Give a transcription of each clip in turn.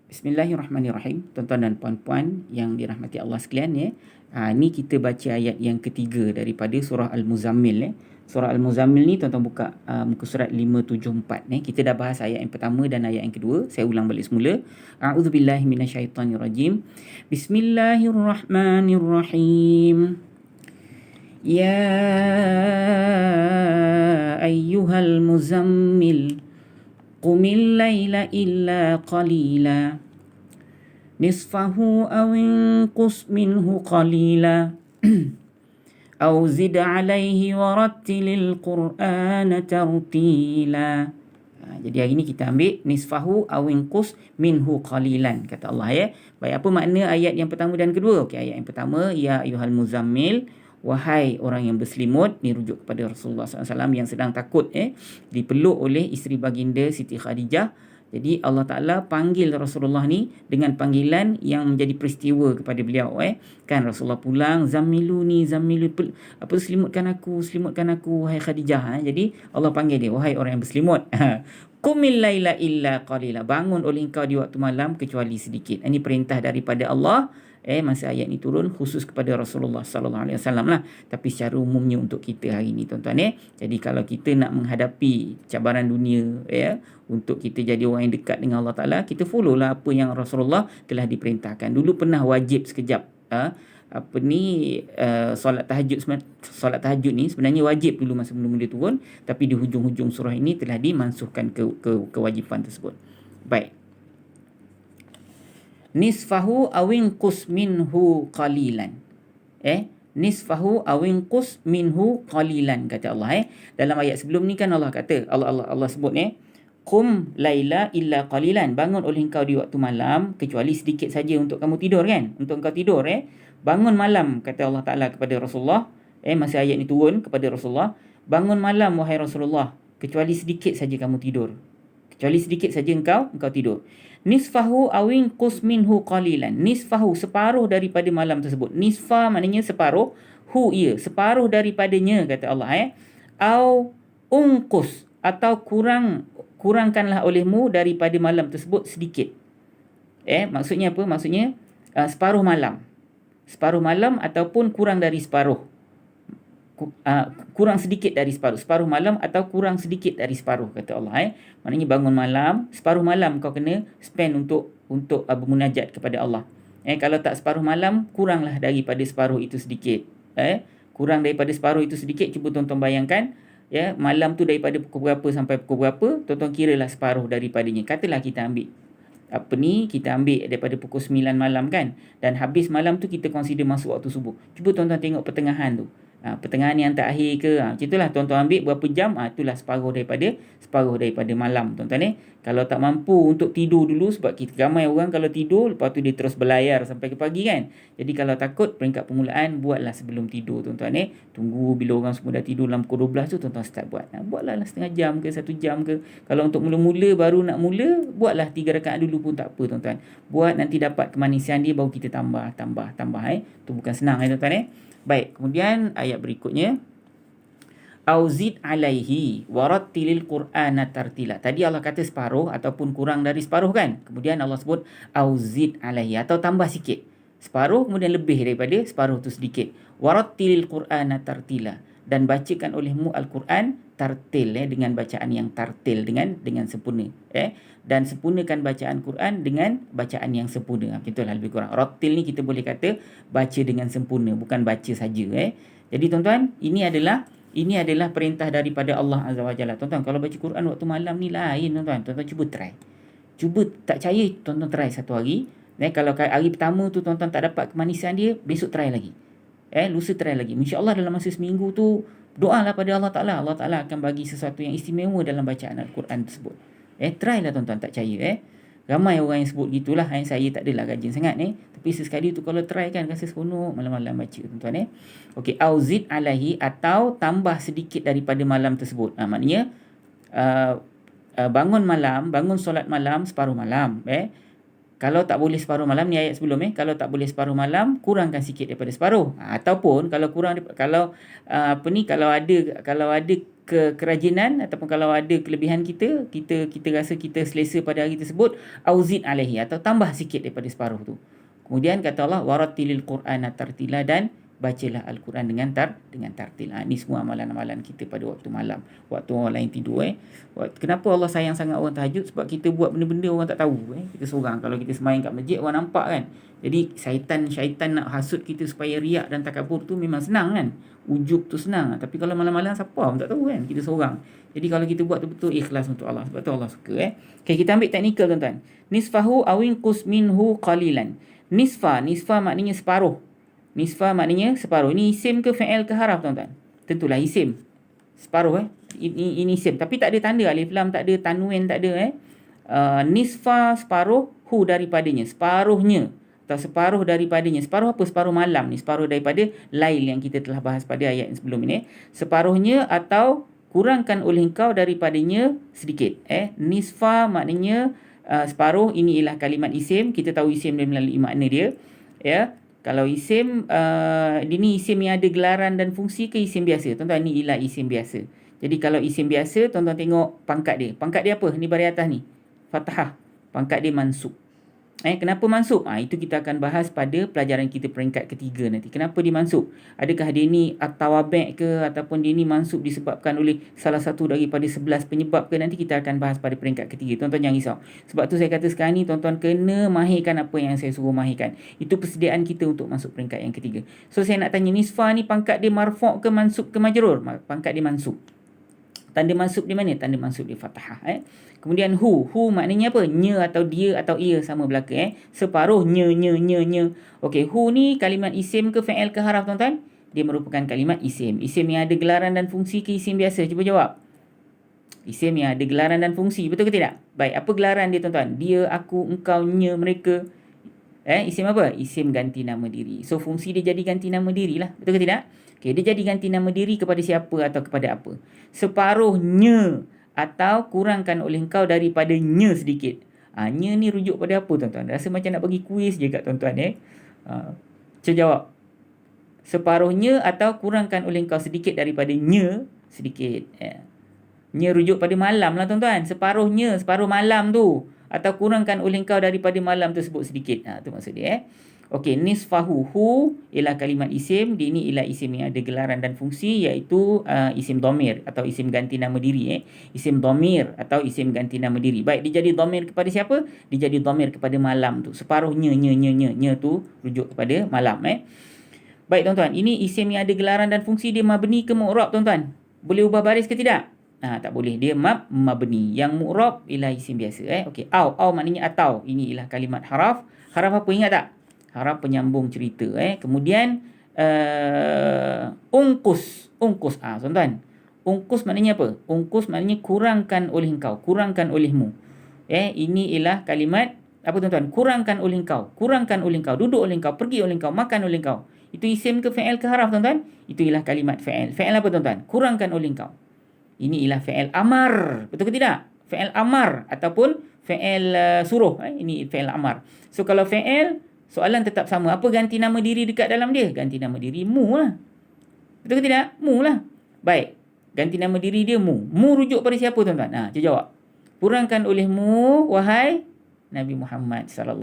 Bismillahirrahmanirrahim. Tuan-tuan dan puan-puan yang dirahmati Allah sekalian ya. Ni kita baca ayat yang ketiga daripada surah Al-Muzammil ya. Surah Al-Muzammil ni tuan-tuan buka muka surat 574 ya. Kita dah bahas ayat yang pertama dan ayat yang kedua. Saya ulang balik semula. A'udzubillahi minasyaitonirrajim. Bismillahirrahmanirrahim. Ya ayyuhal muzammil qumil laila illa qalila nisfahu aw inqus minhu qalila aw zid alayhi warattilil qur'ana tartila. Jadi hari ni kita ambil nisfahu aw inqus minhu qalilan, kata Allah ya. Baik, apa makna ayat yang pertama dan kedua? Okey, ayat yang pertama, ya ayyuhal muzammil, wahai orang yang berselimut, ni rujuk kepada Rasulullah SAW yang sedang takut dipeluk oleh isteri baginda Siti Khadijah. Jadi Allah Ta'ala panggil Rasulullah ni dengan panggilan yang menjadi peristiwa kepada beliau kan Rasulullah pulang, zammiluni selimutkan aku wahai Khadijah. Jadi Allah panggil dia, wahai orang yang berselimut, qumil laila illa qalila, bangun oleh engkau di waktu malam kecuali sedikit. Ini perintah daripada Allah masa ayat ni turun khusus kepada Rasulullah sallallahu alaihi wasallam lah, tapi secara umumnya untuk kita hari ni tuan-tuan Jadi kalau kita nak menghadapi cabaran dunia untuk kita jadi orang yang dekat dengan Allah Taala, kita follow lah apa yang Rasulullah telah diperintahkan. Dulu pernah wajib sekejap solat tahajud ni sebenarnya wajib dulu masa mula-mula turun, tapi di hujung-hujung surah ini telah dimansuhkan kewajipan tersebut. Baik. Nisfahu awin qus minhu qalilan. Nisfahu awin qus minhu qalilan, kata Allah Dalam ayat sebelum ni kan Allah kata, Allah sebut qum laila illa qalilan, bangun oleh engkau di waktu malam kecuali sedikit saja untuk kamu tidur kan, untuk engkau tidur bangun malam, kata Allah Taala kepada Rasulullah masa ayat ni turun kepada Rasulullah, bangun malam wahai Rasulullah kecuali sedikit saja kamu tidur, kecuali sedikit saja engkau tidur. Nisfahu awin qus minhu qalilan. Nisfahu, separuh daripada malam tersebut. Nisfa maknanya separuh, hu ia separuh daripadanya, kata Allah au unqus, atau kurangkanlah olehmu daripada malam tersebut sedikit. Maksudnya apa? Maksudnya separuh malam ataupun kurang dari separuh. Kurang sedikit dari separuh malam atau kurang sedikit dari separuh, kata Allah Maknanya bangun malam, separuh malam kau kena spend untuk bermunajat kepada Allah. Kalau tak separuh malam, kuranglah daripada separuh itu sedikit. Kurang daripada separuh itu sedikit, cuba tuan-tuan bayangkan malam tu daripada pukul berapa sampai pukul berapa, tuan-tuan kiralah separuh daripadanya. Katalah kita ambil kita ambil daripada pukul 9 malam kan, dan habis malam tu kita consider masuk waktu subuh. Cuba tuan-tuan tengok pertengahan tu, pertengahan yang terakhir ke, macam itulah tuan-tuan ambil berapa jam, itulah separuh daripada malam tuan-tuan Kalau tak mampu untuk tidur dulu, sebab kita ramai orang kalau tidur lepas tu dia terus berlayar sampai ke pagi kan. Jadi kalau takut peringkat permulaan, buatlah sebelum tidur tuan-tuan Tunggu bila orang semua dah tidur dalam pukul 12 tu, tuan-tuan start buat. Buatlah setengah jam ke 1 jam ke. Kalau untuk mula-mula baru nak mula, buatlah 3 rakaat dulu pun tak apa tuan-tuan. Buat, nanti dapat kemanisian dia baru kita tambah tu bukan senang tuan-tuan Baik, kemudian ayat berikutnya, auzid alaihi warattilil qur'ana tartila. Tadi Allah kata separuh ataupun kurang dari separuh kan. Kemudian Allah sebut auzid alaihi, atau tambah sikit. Separuh kemudian lebih daripada separuh tu sedikit. Warattilil qur'ana tartila, dan bacakan olehmu Al-Quran tartil dengan bacaan yang tartil, dengan sempurna dan sempurnakan bacaan Quran dengan bacaan yang sempurna. Itulah lebih kurang. Rattil ni kita boleh kata baca dengan sempurna, bukan baca saja Jadi tuan-tuan, ini adalah perintah daripada Allah Azza wa Jalla. Tuan-tuan, kalau baca Quran waktu malam ni lain tuan-tuan. Tuan-tuan cuba try. Cuba, tak percaya, tuan-tuan try satu hari. Kalau hari pertama tu tuan-tuan tak dapat kemanisan dia, besok try lagi. Lusa try lagi. InsyaAllah dalam masa seminggu tu, doalah pada Allah Ta'ala. Allah Ta'ala akan bagi sesuatu yang istimewa dalam bacaan Al-Quran tersebut. Try lah tuan-tuan, tak percaya Ramai orang yang sebut gitulah. Saya tak adalah rajin sangat tapi sesekali tu kalau try kan, rasa seronok malam-malam baca tuan-tuan Okey, auzid alaihi, atau tambah sedikit daripada malam tersebut. Maknanya bangun solat malam separuh malam Kalau tak boleh separuh malam, ni ayat sebelum kalau tak boleh separuh malam, kurangkan sikit daripada separuh. Ataupun kalau kurang, kalau ada kerajinan ataupun kalau ada kelebihan kita rasa kita selesa pada hari tersebut, auzid alaihi, atau tambah sikit daripada separuh tu. Kemudian kata Allah, warattilil qur'ana tartila, dan bacalah Al-Quran dengan tartil. Ini semua amalan-amalan kita pada waktu malam, waktu orang lain tidur. Kenapa Allah sayang sangat orang tahajud? Sebab kita buat benda-benda orang tak tahu. Kita seorang. Kalau kita semayang kat masjid, orang nampak kan. Jadi syaitan nak hasut kita supaya riak dan takabur tu memang senang kan. Ujub tu senang. Tapi kalau malam-malam siapa pun tak tahu kan. Kita seorang. Jadi kalau kita buat betul-betul ikhlas untuk Allah. Sebab tu Allah suka. Okay, kita ambil teknikal tuan-tuan. Nisfahu awinqus minhu qalilan. Nisfa maknanya separuh. Nisfa maknanya separuh. Ini isim ke fi'il ke haraf tuan-tuan? Tentulah isim. Separuh Ini isim. Tapi tak ada tanda alif lam, tak ada tanwin, tak ada nisfa separuh, hu daripadanya, separuhnya atau separuh daripadanya. Separuh apa? Separuh malam ni. Separuh daripada lail yang kita telah bahas pada ayat yang sebelum ini. Separuhnya atau kurangkan oleh engkau daripadanya sedikit. Nisfa maknanya separuh. Ini ialah kalimat isim. Kita tahu isim dia melalui makna dia. Kalau isim, ini isim yang ada gelaran dan fungsi ke isim biasa? Tuan-tuan, ni ialah isim biasa. Jadi kalau isim biasa, tuan-tuan tengok pangkat dia. Pangkat dia apa? Ni baris atas ni. Fathah. Pangkat dia mansub. Kenapa mansub? Itu kita akan bahas pada pelajaran kita peringkat ketiga nanti. Kenapa dia mansub? Adakah dia ni at-tawabek ke, ataupun dia ni mansub disebabkan oleh salah satu daripada 11 penyebab ke? Nanti kita akan bahas pada peringkat ketiga. Tuan-tuan jangan risau. Sebab tu saya kata sekarang ni tuan-tuan kena mahirkan apa yang saya suruh mahirkan. Itu persediaan kita untuk masuk peringkat yang ketiga. So saya nak tanya, nisfa ni pangkat dia marfu' ke mansub ke majrur? Pangkat dia mansub. Tanda mansub di mana? Tanda mansub di fathah. Kemudian hu maknanya apa? Nya atau dia atau ia sama belaka. Separuh nya. Okey, hu ni kalimat isim ke fi'il ke haraf tuan-tuan? Dia merupakan kalimat isim. Isim yang ada gelaran dan fungsi ke isim biasa? Cuba jawab. Isim yang ada gelaran dan fungsi, betul ke tidak? Baik, apa gelaran dia tuan-tuan? Dia, aku, engkau, nya, mereka. Isim apa? Isim ganti nama diri. So fungsi dia jadi ganti nama diri lah. Betul ke tidak? Okay, dia jadi ganti nama diri kepada siapa atau kepada apa? Separuhnya atau kurangkan oleh engkau daripada nya sedikit. Nya ni rujuk pada apa tuan-tuan? Rasa macam nak bagi kuis je kat tuan-tuan. Cuba jawab. Separuhnya atau kurangkan oleh engkau sedikit daripada nya sedikit. Nya rujuk pada malam lah tuan-tuan. Separuhnya, separuh malam tu. Atau kurangkan oleh engkau daripada malam tersebut sedikit. Tu maksud dia. Okey, nisfahu, hu ialah kalimat isim. Dia ni ialah isim yang ada gelaran dan fungsi, iaitu isim dhamir atau isim ganti nama diri. Isim dhamir atau isim ganti nama diri. Baik, dia jadi dhamir kepada siapa? Dia jadi dhamir kepada malam tu. Separuhnya, nya tu rujuk kepada malam. Baik tuan-tuan, ini isim yang ada gelaran dan fungsi. Dia mabni ke mu'rab tuan-tuan? Boleh ubah baris ke tidak? Tak boleh. Dia mabni. Yang mu'rab ialah isim biasa. Okey, au maknanya atau. Ini ialah kalimat haraf. Haraf apa, ingat tak? Harap penyambung cerita. Kemudian ungkus. Tuan-tuan. Ungkus maknanya apa? Ungkus maknanya kurangkan oleh engkau, kurangkan olehmu. Ini ialah kalimat apa tuan-tuan? Kurangkan oleh engkau, duduk oleh engkau, pergi oleh engkau, makan oleh engkau. Itu isim ke fi'il ke haraf tuan-tuan? Itu ialah kalimat fi'il. Fi'il apa tuan-tuan? Kurangkan oleh engkau. Ini ialah fi'il amar. Betul ke tidak? Fi'il amar ataupun fi'il suruh. Ini fi'il amar. So kalau fi'il, soalan tetap sama. Apa ganti nama diri dekat dalam dia? Ganti nama diri mu lah. Betul ke tidak? Mu lah. Baik. Ganti nama diri dia mu. Mu rujuk pada siapa tuan-tuan? Cuba jawab. Kurangkan olehmu, wahai Nabi Muhammad SAW.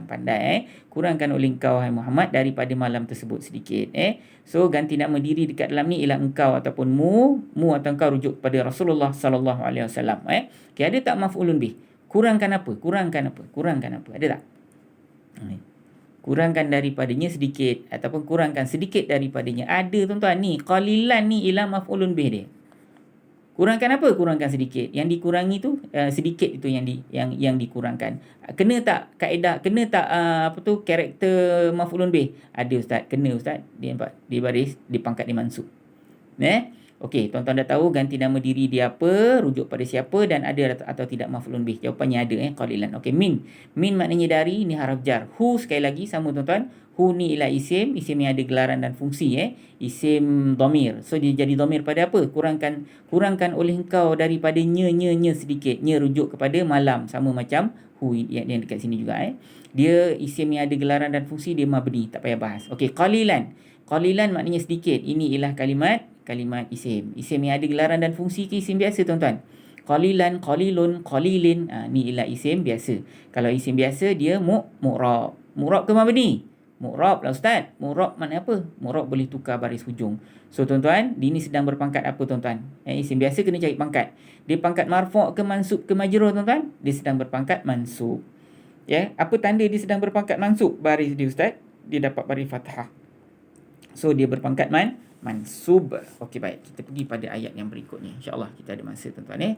Pandai. Kurangkan oleh engkau, wahai Muhammad, daripada malam tersebut sedikit. So ganti nama diri dekat dalam ni ialah engkau ataupun mu. Mu atau engkau rujuk kepada Rasulullah SAW. Okay, ada tak maf'ulun bih? Kurangkan apa? Ada tak? Kurangkan daripadanya sedikit ataupun kurangkan sedikit daripadanya. Ada tuan-tuan ni. Qalilan ni ialah maf'ulun bih dia. Kurangkan apa? Kurangkan sedikit. Yang dikurangi tu sedikit itu yang dikurangkan. Kena tak kaedah? Kena tak karakter maf'ulun bih? Ada ustaz. Kena ustaz. Dia nampak di baris, di pangkat di mansub. Okey, tuan-tuan dah tahu ganti nama diri dia apa, rujuk pada siapa, dan ada atau tidak maf'ulun bih. Jawapannya ada, qalilan. Okey, min. Min maknanya dari, ni haraf jar. Hu sekali lagi sama tuan-tuan. Hu ni ialah isim yang ada gelaran dan fungsi. Isim dhamir. So dia jadi dhamir pada apa? Kurangkan oleh engkau daripada nya sedikit. Nya rujuk kepada malam, sama macam hu yang dekat sini juga. Dia isim yang ada gelaran dan fungsi, dia mabni, tak payah bahas. Okey, qalilan. Qalilan maknanya sedikit. Ini ialah kalimat kalimat isim. Isim yang ada gelaran dan fungsi ke isim biasa tuan-tuan. Qalilan, qalilun, qalilin. Ni ialah isim biasa. Kalau isim biasa dia mu'rab. Mu'rab ke mabni? Mu'rab lah ustaz. Mu'rab mana apa? Mu'rab boleh tukar baris hujung. So tuan-tuan, dia ni sedang berpangkat apa tuan-tuan? Isim biasa kena cari pangkat. Dia pangkat marfu' ke mansub ke majrur tuan-tuan? Dia sedang berpangkat mansub. Ya, apa tanda dia sedang berpangkat mansub? Baris dia ustaz, dia dapat baris fathah. So dia berpangkat mansub. Okey, baik. Kita pergi pada ayat yang berikutnya. InsyaAllah kita ada masa tuan-tuan.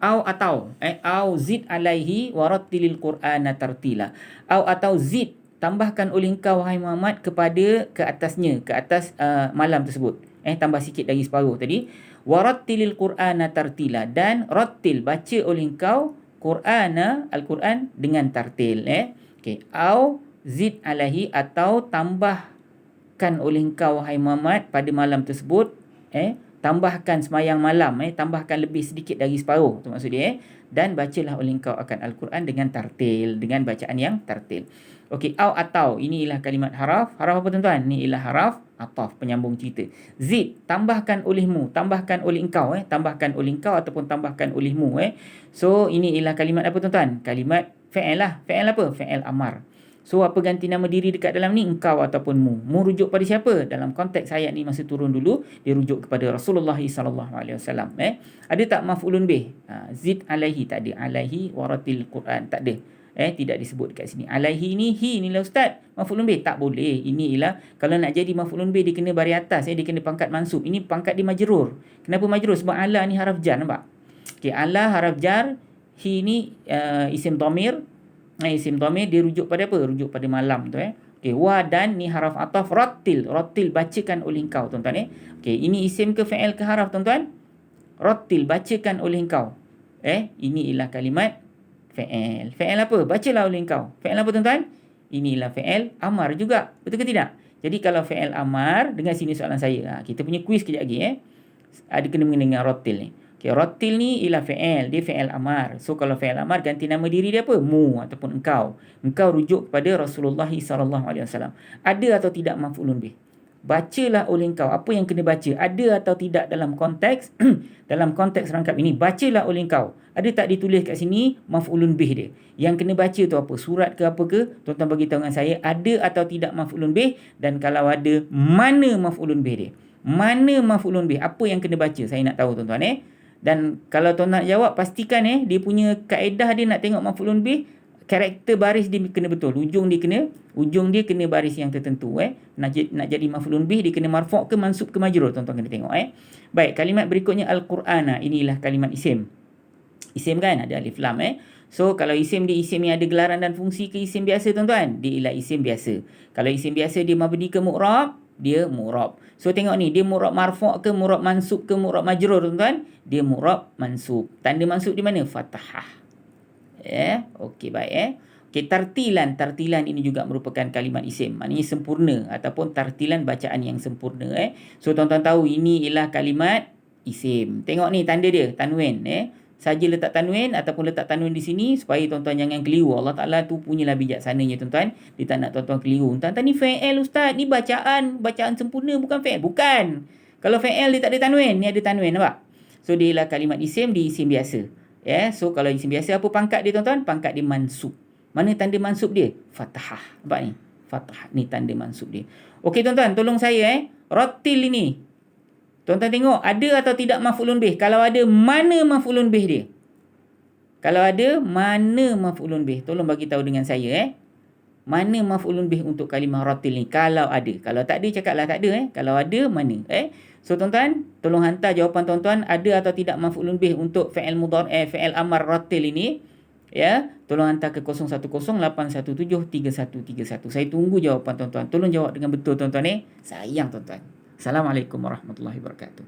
Au zid alaihi warattilil qur'ana tartila. Atau zid, tambahkan oleh engkau wahai Muhammad kepada ke atas malam tersebut. Tambah sikit dari separuh tadi. Warattilil qur'ana tartila, dan rattil, baca oleh engkau Qur'ana, Al-Quran dengan tartil. Okey, au zid alaihi, atau tambahkan oleh engkau wahai Muhammad pada malam tersebut, tambahkan semayang malam, tambahkan lebih sedikit dari separuh, tu maksud dia, dan bacalah oleh engkau akan Al-Quran dengan tartil, dengan bacaan yang tartil. Okey, atau ini ialah kalimat haraf. Haraf apa tuan-tuan? Ni ialah haraf ataf, penyambung cerita. Zid, tambahkan olehmu, tambahkan oleh engkau, tambahkan oleh engkau ataupun tambahkan olehmu. So ini ialah kalimat apa tuan-tuan? Kalimat fi'il lah. Fi'il apa? Fi'il amar. So apa ganti nama diri dekat dalam ni? Engkau ataupun mu. Mu rujuk pada siapa? Dalam konteks ayat ni masa turun dulu, dia rujuk kepada Rasulullah SAW. Ada tak maf'ulun bih? Zid alaihi, tak ada. Alaihi waratil Quran, tak ada. Tidak disebut dekat sini. Alaihi ni, hi ni lah ustaz. Maf'ulun bih, tak boleh. Ini ialah, kalau nak jadi maf'ulun bih, dia kena baris atas. Dia kena pangkat mansub. Ini pangkat dia majrur. Kenapa majrur? Sebab ala ni haraf jar, nampak? Okay, ala haraf jar. Hi ni isim dhamir. Isim dhamir dia rujuk pada apa? Rujuk pada malam tu. Okay, wa dan ni haraf ataf. Rattil, bacakan oleh engkau tuan-tuan. Okay, ini isim ke fi'il ke haraf tuan-tuan? Rattil, bacakan oleh engkau. Ini ialah kalimat fi'il. Fi'il apa? Bacalah oleh engkau. Fi'il apa tuan-tuan? Inilah fi'il amar juga. Betul ke tidak? Jadi kalau fi'il amar, dengan sini soalan saya. Kita punya kuis kejap lagi. Ada kena mengenai dengan rattil ni. Okay, rattil ni ialah fi'il. Dia fi'il amar. So kalau fi'il amar, ganti nama diri dia apa? Mu ataupun engkau. Engkau rujuk kepada Rasulullah SAW. Ada atau tidak maf'ulun bih? Bacalah oleh engkau. Apa yang kena baca? Ada atau tidak dalam konteks dalam konteks rangkap ini? Bacalah oleh engkau. Ada tak ditulis kat sini maf'ulun bih dia? Yang kena baca tu apa? Surat ke apa ke? Tuan-tuan bagi tahu dengan saya, ada atau tidak maf'ulun bih, dan kalau ada, mana maf'ulun bih dia? Mana maf'ulun bih? Apa yang kena baca? Saya nak tahu tuan-tuan. Dan kalau tuan nak jawab, pastikan dia punya kaedah dia nak tengok maf'ulun bih, karakter baris dia kena betul. Ujung dia kena baris yang tertentu. Nak jadi maf'ulun bih, dia kena marfu' ke mansub ke majrur, tuan-tuan kena tengok. Baik, kalimat berikutnya Al-Qur'ana. Inilah kalimat isim. Isim kan ada alif lam. So kalau isim dia isim yang ada gelaran dan fungsi ke isim biasa tuan-tuan, dia ialah isim biasa. Kalau isim biasa dia mabni ke mu'rab, dia mu'rab. So tengok ni, dia mu'rab marfu' ke mu'rab mansub ke mu'rab majrur tuan-tuan? Dia mu'rab mansub. Tanda mansub di mana? Fathah. Okey, baik. Okey, tartilan. Tartilan ini juga merupakan kalimat isim. Maknanya sempurna ataupun tartilan bacaan yang sempurna. So tuan-tuan tahu ini ialah kalimat isim. Tengok ni tanda dia, tanwin. Saja letak tanwin ataupun letak tanwin di sini supaya tuan-tuan jangan keliru. Allah Ta'ala tu punyalah bijaksananya tuan-tuan. Dia tak nak tuan-tuan keliru. Tuan-tuan ni fi'il ustaz. Ni bacaan sempurna bukan fi'il. Bukan. Kalau fi'il dia tak ada tanwin. Ni ada tanwin, nampak? So dia ialah kalimat isim di isim biasa. So kalau isim biasa apa pangkat dia tuan-tuan? Pangkat dia mansub. Mana tanda mansub dia? Fathah. Nampak ni? Fathah. Ni tanda mansub dia. Okey tuan-tuan, tolong saya rattil ini. Tuan-tuan tengok ada atau tidak maf'ulun bih? Kalau ada, mana maf'ulun bih dia? Kalau ada, mana maf'ulun bih? Tolong bagi tahu dengan saya. Mana maf'ulun bih untuk kalimah rattil ni? Kalau ada. Kalau tak ada, cakaplah tak ada. Kalau ada, mana? So tuan-tuan, tolong hantar jawapan tuan-tuan ada atau tidak maf'ulun bih untuk fi'il mudhari' fi'il amar rattil ini. Tolong hantar ke 0108173131. Saya tunggu jawapan tuan-tuan. Tolong jawab dengan betul tuan-tuan. Sayang tuan-tuan. Assalamualaikum warahmatullahi wabarakatuh.